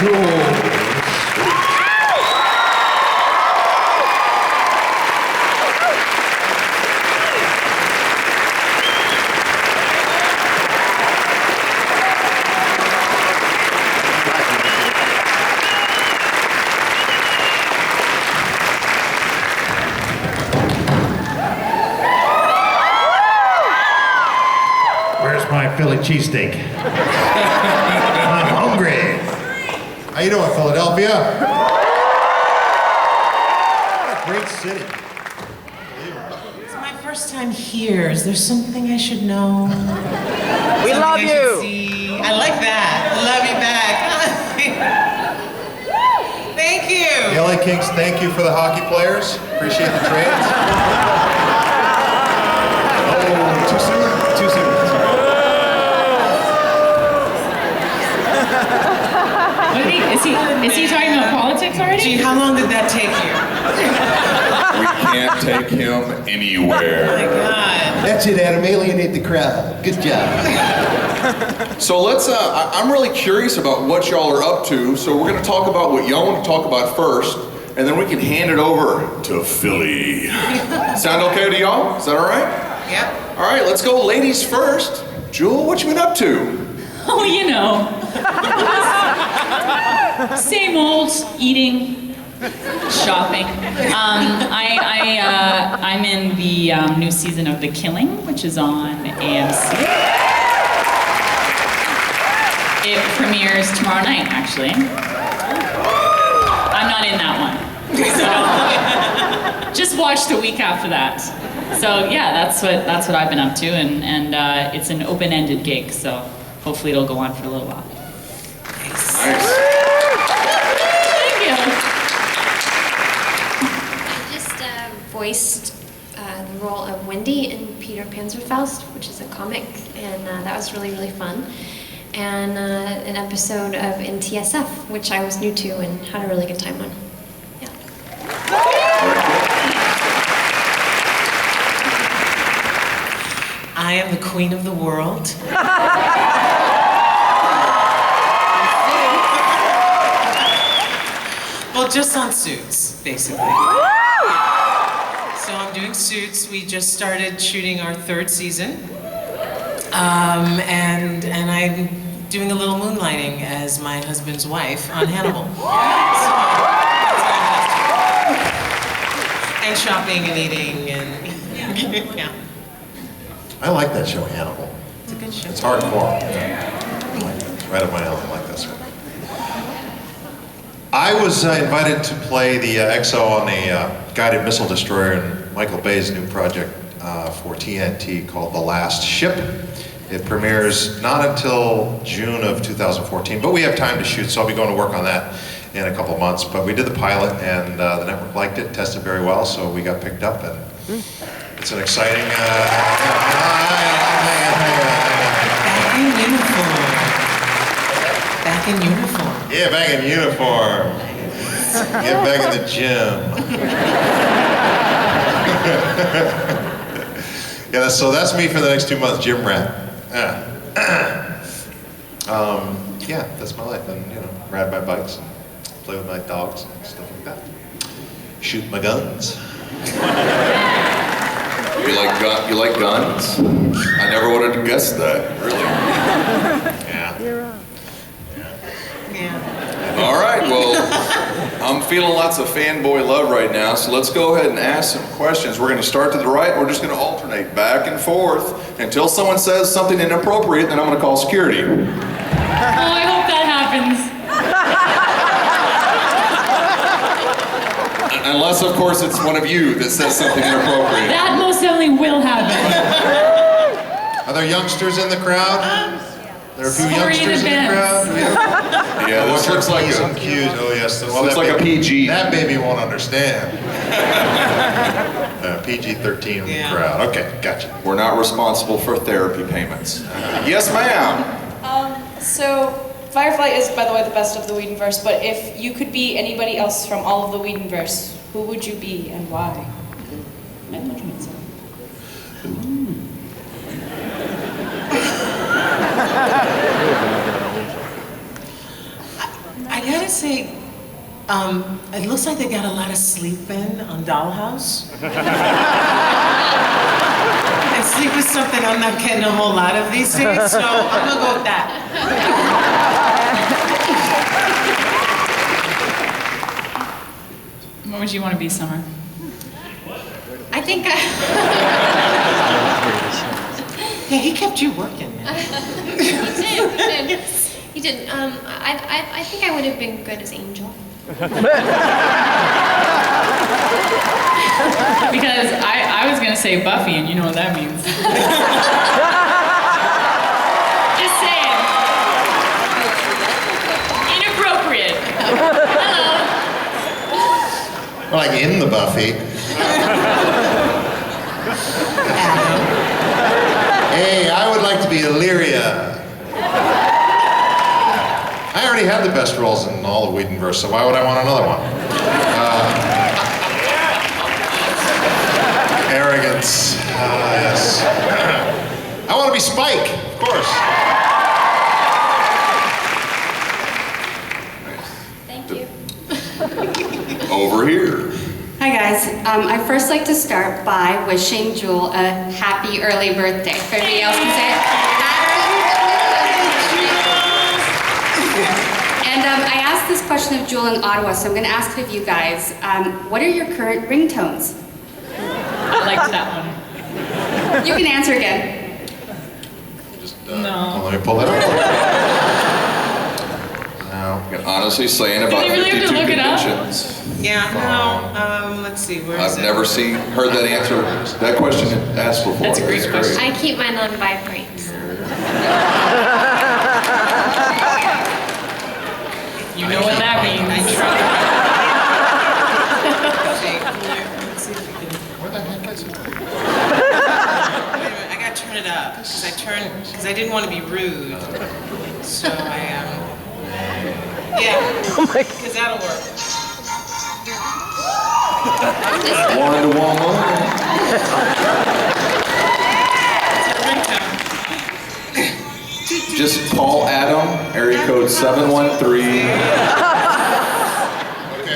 Jules. My Philly cheesesteak. I'm hungry. How you doing, Philadelphia? What a great city. It's my first time here. Is there something I should know? We love you. I like that. Love you back. Thank you. The LA Kings, thank you for the hockey players. Appreciate the trades. Oh, too soon? Too soon. Is he talking about politics already? Gee, how long did that take you? We can't take him anywhere. Oh my God. That's it, Adam. Alienate the crowd. Good job. So let's, I'm really curious about what y'all are up to. So we're going to talk about what y'all want to talk about first, and then we can hand it over to Philly. Sound okay to y'all? Is that all right? Yep. All right, let's go ladies first. Jewel, what you been up to? Oh, you know. Same old, eating, shopping. I'm in the new season of The Killing, which is on AMC. It premieres tomorrow night, actually. I'm not in that one. So just watch the week after that. So yeah, that's what I've been up to, and it's an open-ended gig, so hopefully it'll go on for a little while. Nice. Voiced the role of Wendy in Peter Panzerfaust, which is a comic, and that was really, really fun. And an episode of NTSF, which I was new to and had a really good time on. Yeah. I am the queen of the world. Well, just on Suits, basically. So I'm doing Suits. We just started shooting our 3rd season. And I'm doing a little moonlighting as my husband's wife on Hannibal. And shopping and eating and yeah. I like that show, Hannibal. It's a good show. It's hardcore. It's right up my alley. I like this one. I was invited to play the XO on the guided missile destroyer in Michael Bay's new project for TNT called The Last Ship. It premieres not until June of 2014, but we have time to shoot, so I'll be going to work on that in a couple months. But we did the pilot, and the network liked it, tested very well, so we got picked up, and it's an exciting... Back in uniform. Back in uniform. Yeah, back in uniform. Get back in the gym. Yeah, so that's me for the next 2 months, gym rat. Yeah, that's my life, and ride my bikes and play with my dogs and stuff like that. Shoot my guns. You like guns? I never would have guessed that, really. Yeah. Yeah. All right, well, I'm feeling lots of fanboy love right now, so let's go ahead and ask some questions. We're going to start to the right, we're just going to alternate back and forth until someone says something inappropriate, then I'm going to call security. Oh, I hope that happens. Unless, of course, it's one of you that says something inappropriate. That most definitely will happen. Are there youngsters in the crowd? There are a few Sorry in youngsters in the crowd? advance. Yeah, this looks like some a, cues. Oh yes. looks like a PG. That baby won't understand. PG-13 Yeah. crowd. Okay, gotcha. We're not responsible for therapy payments. Yes, ma'am. So Firefly is, by the way, the best of the Whedonverse, but if you could be anybody else from all of the Whedonverse, who would you be and why? I guess say, it looks like they got a lot of sleep in on Dollhouse. And sleep is something I'm not getting a whole lot of these days, so I'm gonna go with that. What would you want to be, Summer? I think Yeah, he kept you working, man. he did. He did. I think I would have been good as Angel. Because I was gonna say Buffy, and you know what that means. Just saying. Inappropriate. Hello. Like in the Buffy. Hey, I would like to be Illyria. I already had the best roles in all of Whedonverse, so why would I want another one? Arrogance. Yes. I want to be Spike, of course. Thank you. Over here. Hi guys, I'd first like to start by wishing Jewel a happy early birthday. If everybody else can say it. And I asked this question of Jewel in Ottawa, so I'm going to ask it of you guys. What are your current ringtones? I liked that one. You can answer again. Just, No. let me pull that up. No. I can honestly say in about Did they really have to 52 look it up? conventions. Yeah, no, let's see, where is I've it? never heard that answer, that question asked before. That's a great question. I keep mine on vibrate. You know what that means. I tried. Let's see if we can. Where the heck is it? Wait a minute, I gotta turn it up, because I didn't want to be rude. So yeah, because that'll work. One to one more. Just call Adam, area code 713.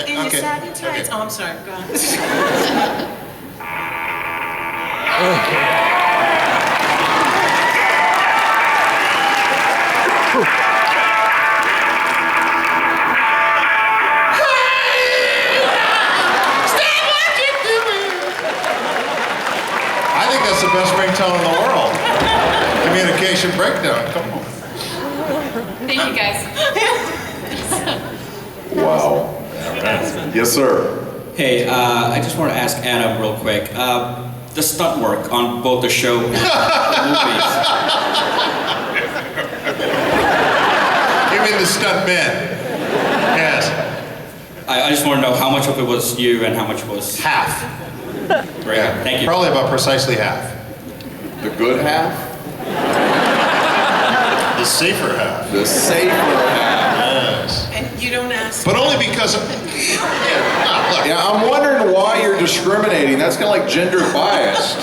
In your satin tights. Oh, I'm sorry, go on. I think that's the best ringtone in the world. Communication breakdown, come on. Thank you guys. Wow. Yes, sir. Hey, I just want to ask Adam real quick. The stunt work on both the show and the movies. You mean the stunt men? Yes. I just want to know how much of it was you and how much was... Half. Great, Yeah, thank you. Probably about precisely half. The good half, The safer half. the safer half. Yes. And you don't ask. But only because of... Look, Yeah, I'm wondering why you're discriminating. That's kind of like gender biased.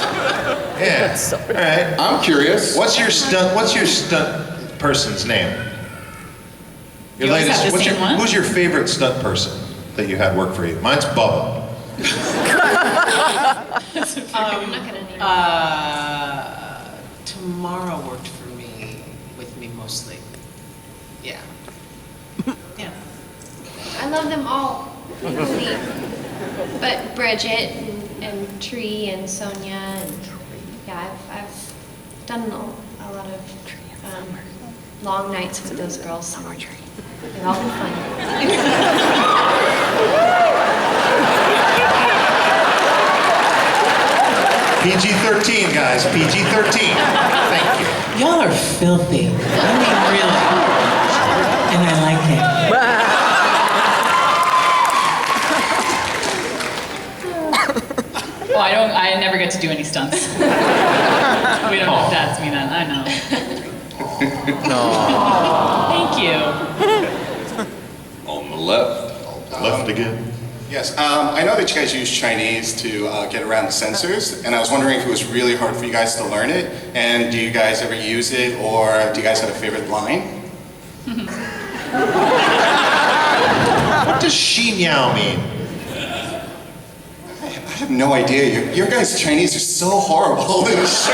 yeah. All right. I'm curious. What's your stunt person's name? Your You always have the same one? Who's your favorite stunt person that you had work for you? Mine's Bubba. I'm not gonna name Tomorrow worked for me, with me mostly. Yeah. Yeah. I love them all equally. But Bridget and Tree and Sonia and yeah, I've done a lot of long nights with those girls. They've all been fun. PG-13, guys. PG-13. Thank you. Y'all are filthy. I mean, really. And I like it. Oh, I never get to do any stunts. We don't have to ask me that, I know. Thank you. On the left. Left again. Yes, I know that you guys use Chinese to get around the censors, and I was wondering if it was really hard for you guys to learn it, and do you guys ever use it, or do you guys have a favorite line? does she meow mean? I have no idea. Your guys' Chinese are so horrible in the show.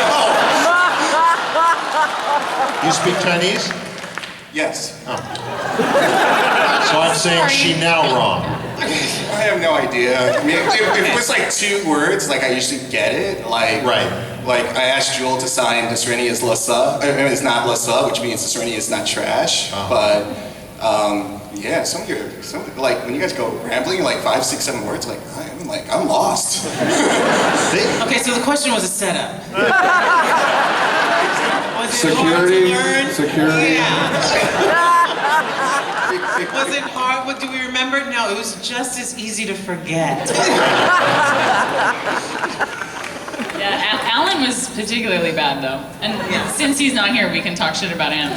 You speak Chinese? Yes. Oh. So I'm saying she now wrong. I have no idea. I mean, if it was like 2 words, like I usually get it. Like, right. Like I asked Jewel to sign the Serenity is Lassa. I mean, it's not Lassa, which means the Serenity is not trash. But yeah, like when you guys go rambling, like 5, 6, 7 words, I'm lost. Okay, so the question was a setup. Was it Security. hard to learn? Security. Yeah. Was it hard? Do we remember? No, it was just as easy to forget. Yeah, Alan was particularly bad though, and since he's not here, we can talk shit about him.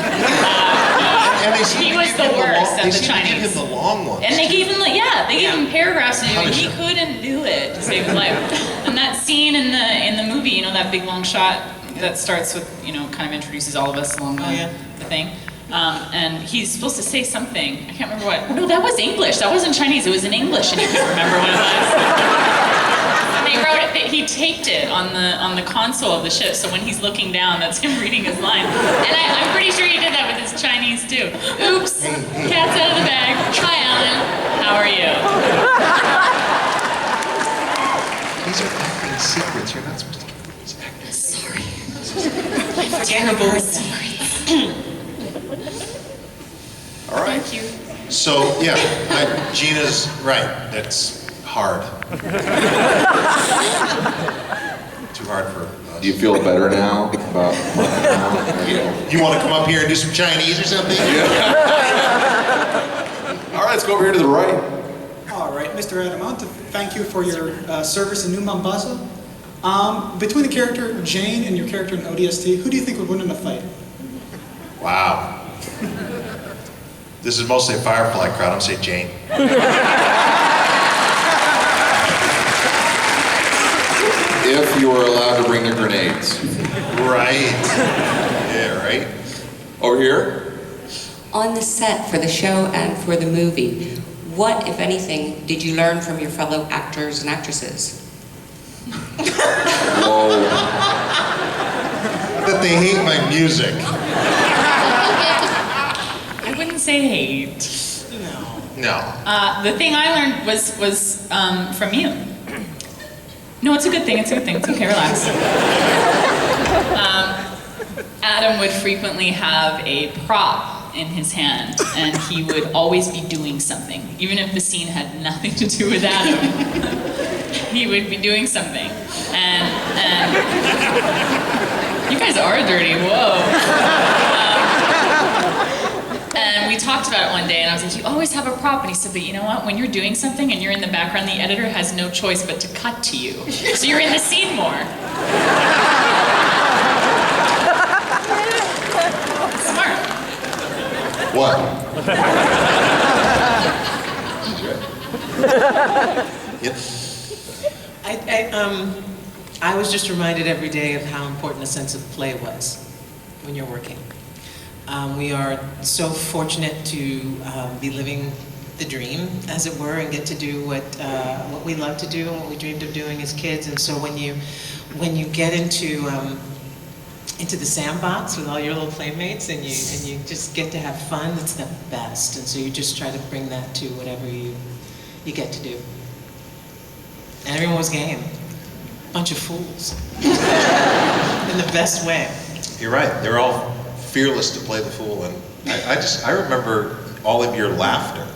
And they seem He to was give the him worst they at the seem to give Chinese. him the long ones. And they gave him gave him paragraphs to do, and Punish he him. couldn't do it to save his life. And that scene in the movie, you know, that big long shot that starts with, you know, kind of introduces all of us along the thing. And he's supposed to say something. I can't remember what. No, that was English. That wasn't Chinese. It was in English, and he couldn't remember what it was. And they wrote it. He taped it on the console of the ship. So when he's looking down, that's him reading his line. And I'm pretty sure he did that with his Chinese too. Oops, cat's out of the bag. Hi, Alan. How are you? These are acting secrets. You're not supposed to give these acting Sorry. I'm terrible. All right. Thank you. So, yeah, Gina's right. That's hard. Too hard for us. Do you feel better now about You want to come up here and do some Chinese or something? All right, let's go over here to the right. All right, Mr. Adam, I want to thank you for your service in New Mombasa. Between the character Jane and your character in ODST, who do you think would win in a fight? Wow. This is mostly a Firefly crowd. I'm saying Jane. If you were allowed to bring the grenades. Right. Yeah, right. Over here. On the set for the show and for the movie, what, if anything, did you learn from your fellow actors and actresses? Whoa. That they hate my music. I wouldn't say hate. No. The thing I learned was from you. No, it's a good thing. It's a good thing. It's okay. Relax. Adam would frequently have a prop in his hand, and he would always be doing something, even if the scene had nothing to do with Adam. He would be doing something, and you guys are dirty. Whoa. And we talked about it one day, and I was like, you always have a prop. And he said, but you know what? When you're doing something and you're in the background, the editor has no choice but to cut to you. So you're in the scene more. Smart. What? Yep. I was just reminded every day of how important a sense of play was when you're working. We are so fortunate to be living the dream, as it were, and get to do what we love to do and what we dreamed of doing as kids. And so when you get into the sandbox with all your little playmates and you just get to have fun, it's the best. And so you just try to bring that to whatever you get to do. And everyone was game. Bunch of fools. In the best way. You're right. They're all fearless to play the fool, and I remember all of your laughter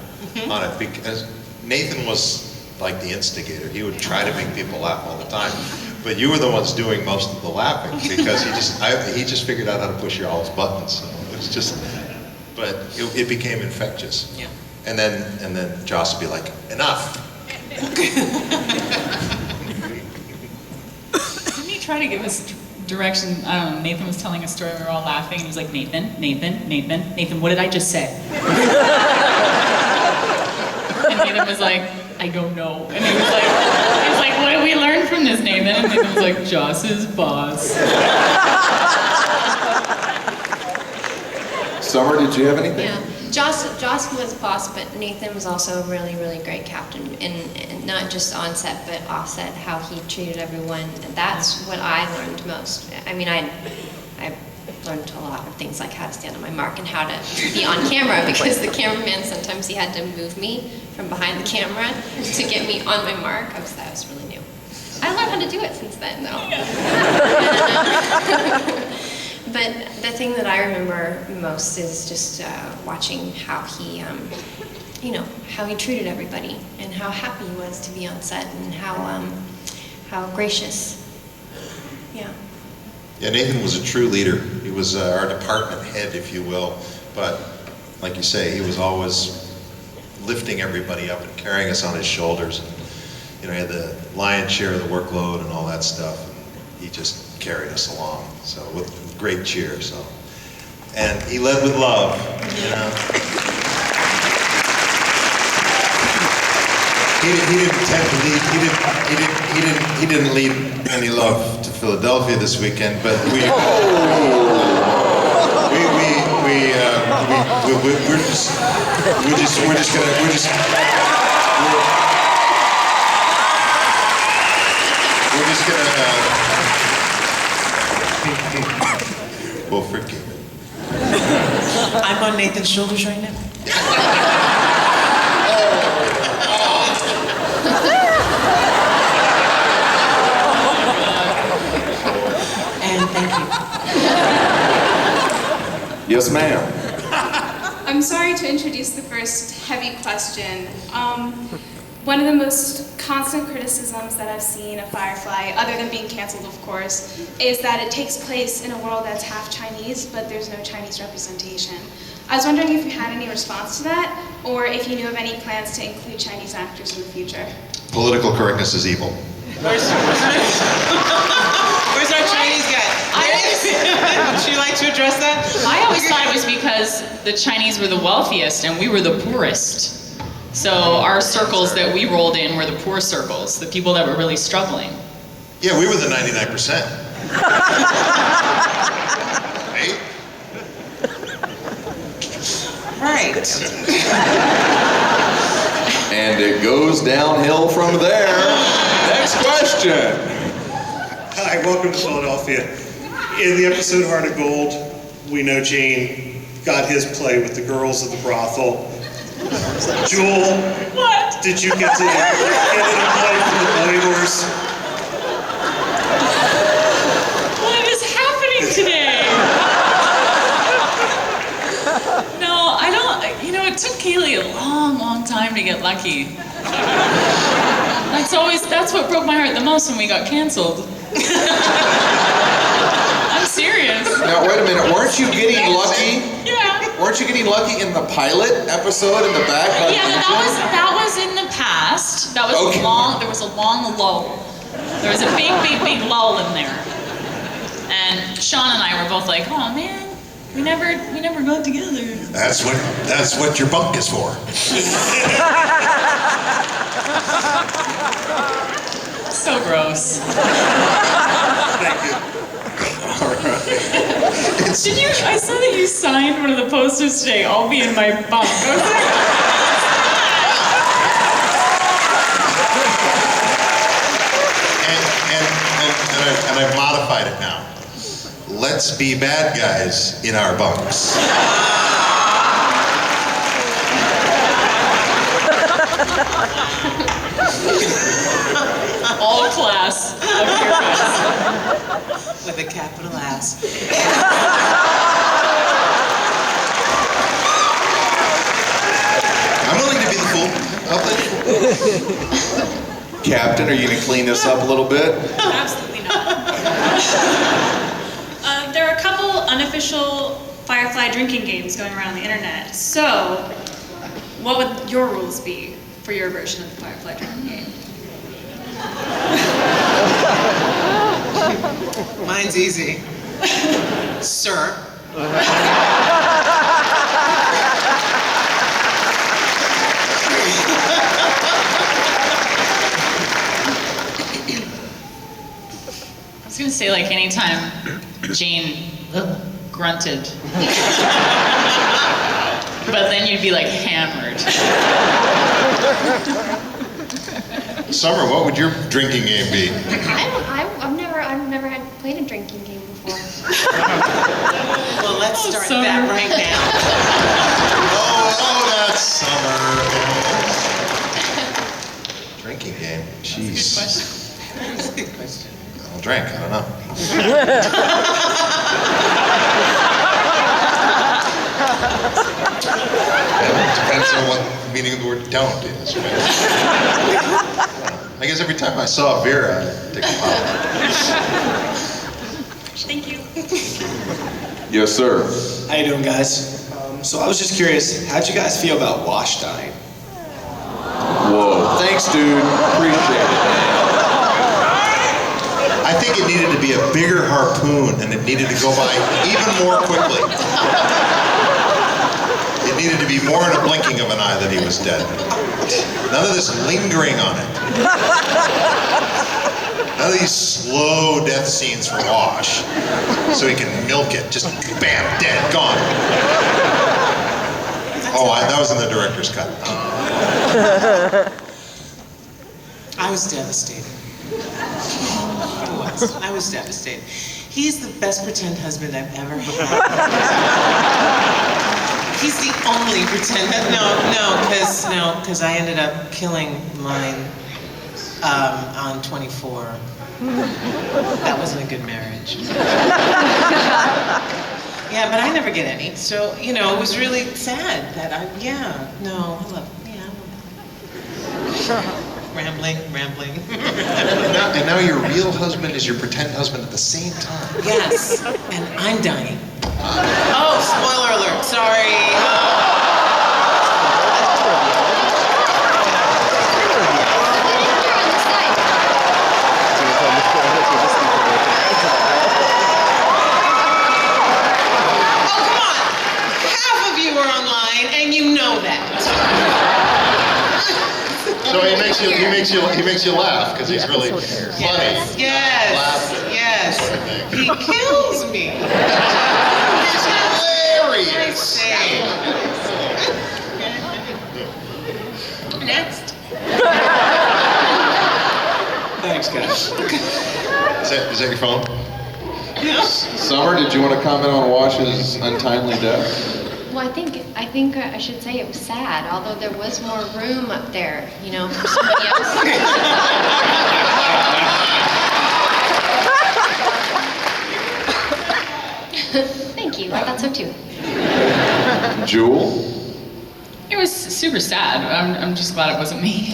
on it, because Nathan was like the instigator. He would try to make people laugh all the time, but you were the ones doing most of the laughing, because he just figured out how to push y'all's buttons. So it was just, but it became infectious. Yeah. And then Joss would be like, enough. Didn't he try to give us direction? I don't know. Nathan was telling a story. We were all laughing, and he was like, Nathan, what did I just say? And Nathan was like, I don't know. And he was like, what did we learn from this, Nathan? And Nathan was like, Joss's boss. Summer, did you have anything? Yeah. Joss was boss, but Nathan was also a really, really great captain, and not just on set, but off set, how he treated everyone. And that's what I learned most. I mean, I learned a lot of things like how to stand on my mark and how to be on camera, because the cameraman, sometimes he had to move me from behind the camera to get me on my mark. That was really new. I learned how to do it since then, though. But the thing that I remember most is just watching how he, how he treated everybody, and how happy he was to be on set, and how gracious. Yeah. Yeah, Nathan was a true leader. He was our department head, if you will. But like you say, he was always lifting everybody up and carrying us on his shoulders. He had the lion's share of the workload and all that stuff. And he just carried us along. So with great cheer. So, and he led with love. He didn't tend to lead. He didn't lead any love to Philadelphia this weekend, but we're just gonna we'll forgive it. I'm on Nathan's shoulders right now. And thank you. Yes, ma'am. I'm sorry to introduce the first heavy question. One of the most constant criticisms that I've seen of Firefly, other than being canceled, of course, is that it takes place in a world that's half Chinese, but there's no Chinese representation. I was wondering if you had any response to that, or if you knew of any plans to include Chinese actors in the future. Political correctness is evil. Where's our Chinese guy? Would you like to address that? I always thought it was because the Chinese were the wealthiest and we were the poorest. So our circles that we rolled in were the poor circles, the people that were really struggling. Yeah, we were the 99%. Right? Right. And it goes downhill from there. Next question. Hi, welcome to Philadelphia. In the episode Heart of Gold, we know Gene got his play with the girls of the brothel. Jewel, what? Did you get to any play for the Boy Horse? What is happening today? No, I don't, it took Kaylee a long, long time to get lucky. That's what broke my heart the most when we got canceled. I'm serious. Now, wait a minute. Weren't you getting lucky? Yeah. Weren't you getting lucky in the pilot episode in the back? Yeah, that was in the past. That was okay. There was a long lull. There was a big lull in there. And Sean and I were both like, oh man, we never got together. That's what your bunk is for. So gross. Thank you. All right. I saw that you signed one of the posters today, I'll be in my bunk. I was like, and I've modified it now. Let's be bad guys in our bunks. all class of haircuts. With a capital ass. I'm willing to be the fool. I'll play the fool. Captain, are you going to clean this up a little bit? Absolutely not. There are a couple unofficial Firefly drinking games going around the internet. So, what would your rules be for your version of the Firefly drinking game? Mine's easy. Sir. I was gonna say, like, anytime Jane grunted, but then you'd be like hammered. Summer, what would your drinking game be? I've never had played a drinking game before. Well, let's start that right now. Oh, that's Summer. Drinking game? Jeez. That's a good question. I'll drink, I don't know. Depends on what the meaning of the word don't is, right? I guess every time I saw Vera, I'd take a pop. Thank you. Yes, sir. How you doing, guys? So I was just curious, how'd you guys feel about wash dying? Whoa. Thanks, dude. Appreciate it, man. I think it needed to be a bigger harpoon, and it needed to go by even more quickly. It needed to be more in a blinking of an eye that he was dead. None of this lingering on it. None of these slow death scenes for Wash, so he can milk it. Just bam, dead, gone. Oh, that was in the director's cut. I was devastated. I was devastated. He's the best pretend husband I've ever had. He's the only pretend. Because I ended up killing mine on 24. That wasn't a good marriage. Yeah, but I never get any. So, it was really sad that I love Rambling. And now your real husband is your pretend husband at the same time. Yes, and I'm dying. Oh, spoiler alert, sorry. Oh, come on. Half of you are online, and you know that. So he makes you laugh because he's really funny. Yes. He kills me. He's hilarious. Next. Thanks, guys. Is that your phone? Yeah. Summer, did you want to comment on Wash's untimely death? Well, I think I should say it was sad, although there was more room up there, for somebody else. Thank you. I thought so too. Jewel? It was super sad. I'm just glad it wasn't me.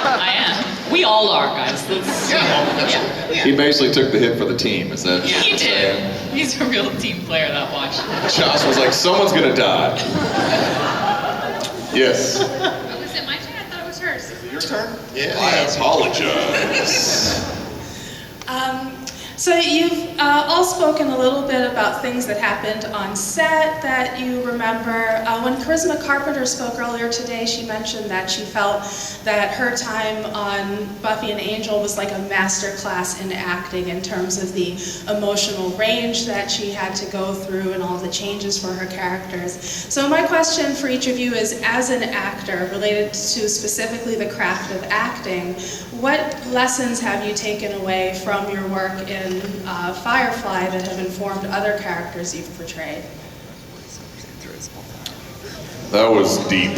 I am. We all are, guys. Yeah. He basically took the hit for the team, is that? He did. He's a real team player, that Watch. Joss was like, someone's gonna die. Yes. Was it my turn? I thought it was hers. Your turn? Yeah. I apologize. So you've all spoken a little bit about things that happened on set that you remember. When Charisma Carpenter spoke earlier today, she mentioned that she felt that her time on Buffy and Angel was like a master class in acting in terms of the emotional range that she had to go through and all the changes for her characters. So my question for each of you is, as an actor, related to specifically the craft of acting, what lessons have you taken away from your work in Firefly that have informed other characters you've portrayed? That was deep.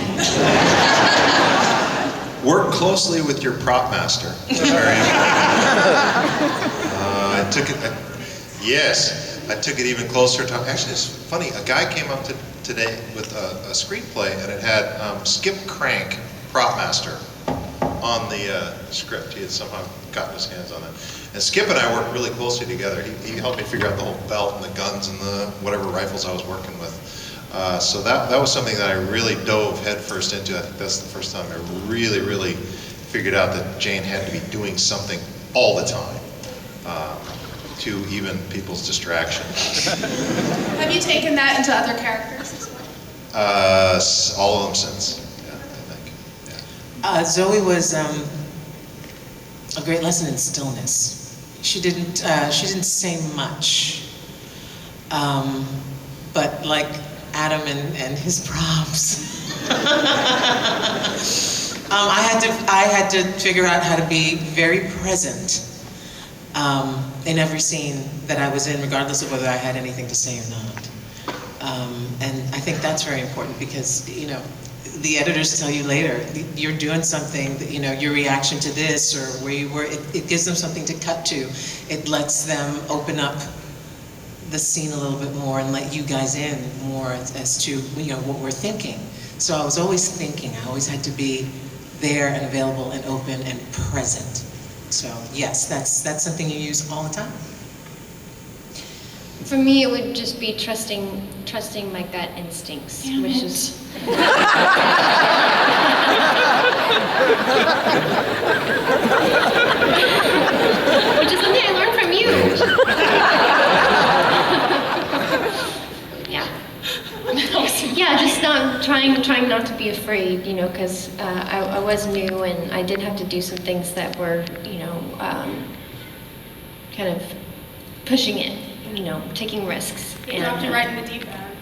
Work closely with your prop master. I took it even closer to, actually it's funny, a guy came up today with a screenplay and it had Skip Crank, prop master, on the script. He had somehow gotten his hands on it. And Skip and I worked really closely together. He helped me figure out the whole belt and the guns and the whatever rifles I was working with. So that was something that I really dove headfirst into. I think that's the first time I really figured out that Jane had to be doing something all the time to even people's distraction. Have you taken that into other characters as well? All of them since. Zoe was a great lesson in stillness. She didn't say much, but like Adam and his props. I had to figure out how to be very present in every scene that I was in, regardless of whether I had anything to say or not. And I think that's very important because, the editors tell you later, you're doing something, that, your reaction to this or where you were, it gives them something to cut to. It lets them open up the scene a little bit more and let you guys in more as to, what we're thinking. So I was always thinking, I always had to be there and available and open and present. So yes, that's something you use all the time. For me, it would just be trusting my gut instincts, which is. Which is something I learned from you. Yeah. Yeah, just not trying not to be afraid, because I was new and I did have to do some things that were, kind of pushing it. Taking risks. They dropped you right in the deep end.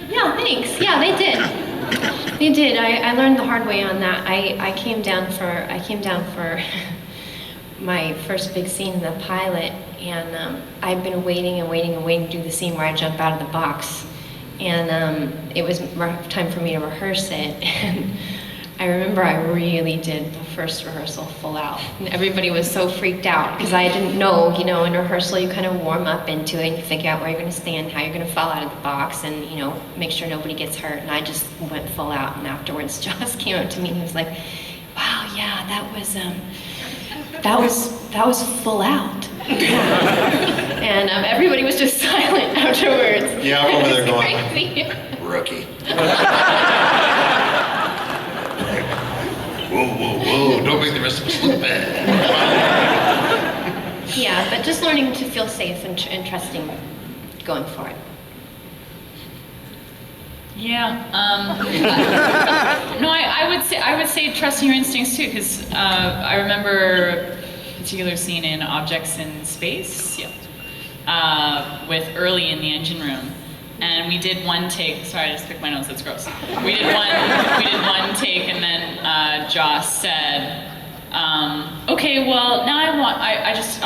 Yeah, thanks. Yeah, they did. They did. I learned the hard way on that. I came down for my first big scene in the pilot, and I'd been waiting to do the scene where I jump out of the box, and it was time for me to rehearse it. And I remember I really did the first rehearsal full out. And everybody was so freaked out because I didn't know, in rehearsal you kind of warm up into it and you figure out where you're going to stand, how you're going to fall out of the box, and make sure nobody gets hurt. And I just went full out. And afterwards, Joss came up to me and he was like, "Wow, yeah, that was full out." And everybody was just silent afterwards. Yeah, I'm over there going, crazy. Rookie. Whoa, don't make the rest of us look bad. Yeah, but just learning to feel safe and trusting going for it. Yeah. No, I would say trusting your instincts too, because I remember a particular scene in Objects in Space, with Early in the engine room. And we did one take. Sorry, I just picked my nose. That's gross. We did one take, and then Joss said, "Okay, well now I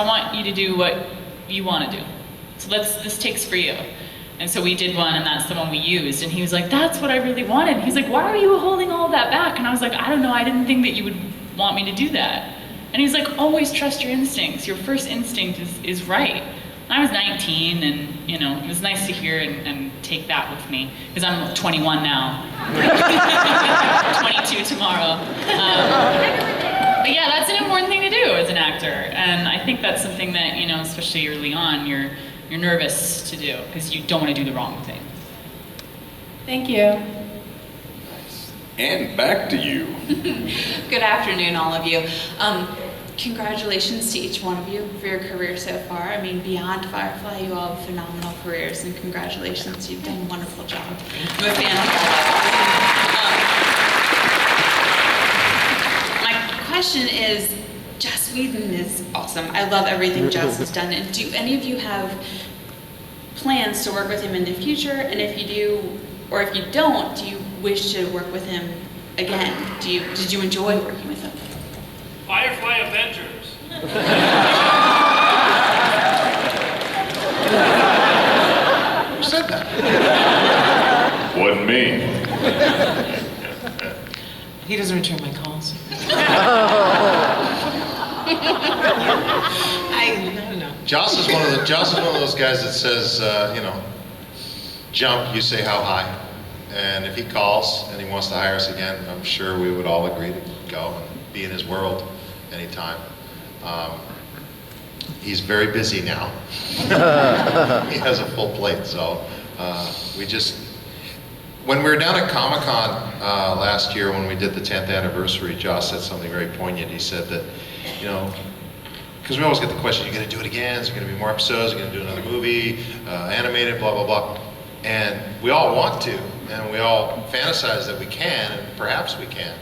want you to do what you want to do. So this take's for you." And so we did one, and that's the one we used. And he was like, "That's what I really wanted." He's like, "Why are you holding all of that back?" And I was like, "I don't know. I didn't think that you would want me to do that." And he's like, "Always trust your instincts. Your first instinct is right." I was 19, and it was nice to hear and take that with me, because I'm 21 now, 22 tomorrow. But yeah, that's an important thing to do as an actor, and I think that's something that especially early on, you're nervous to do because you don't want to do the wrong thing. Thank you. And back to you. Good afternoon, all of you. Congratulations to each one of you for your career so far. I mean, beyond Firefly, you all have phenomenal careers, and congratulations, you've done a wonderful job. I'm a fan of all of you. My question is, Joss Whedon is awesome. I love everything Joss has done. And do any of you have plans to work with him in the future? And if you do, or if you don't, do you wish to work with him again? Did you enjoy working with him? Firefly Avengers. Who said that? Wasn't me. He doesn't return my calls. I don't know. Joss is one of those guys that says, jump, you say how high. And if he calls and he wants to hire us again, I'm sure we would all agree to go and be in his world anytime. He's very busy now. He has a full plate, so when we were down at Comic-Con last year when we did the 10th anniversary, Joss said something very poignant. He said that, because we always get the question, you're going to do it again? Is there going to be more episodes? You're going to do another movie, animated, blah, blah, blah. And we all want to, and we all fantasize that we can, and perhaps we can.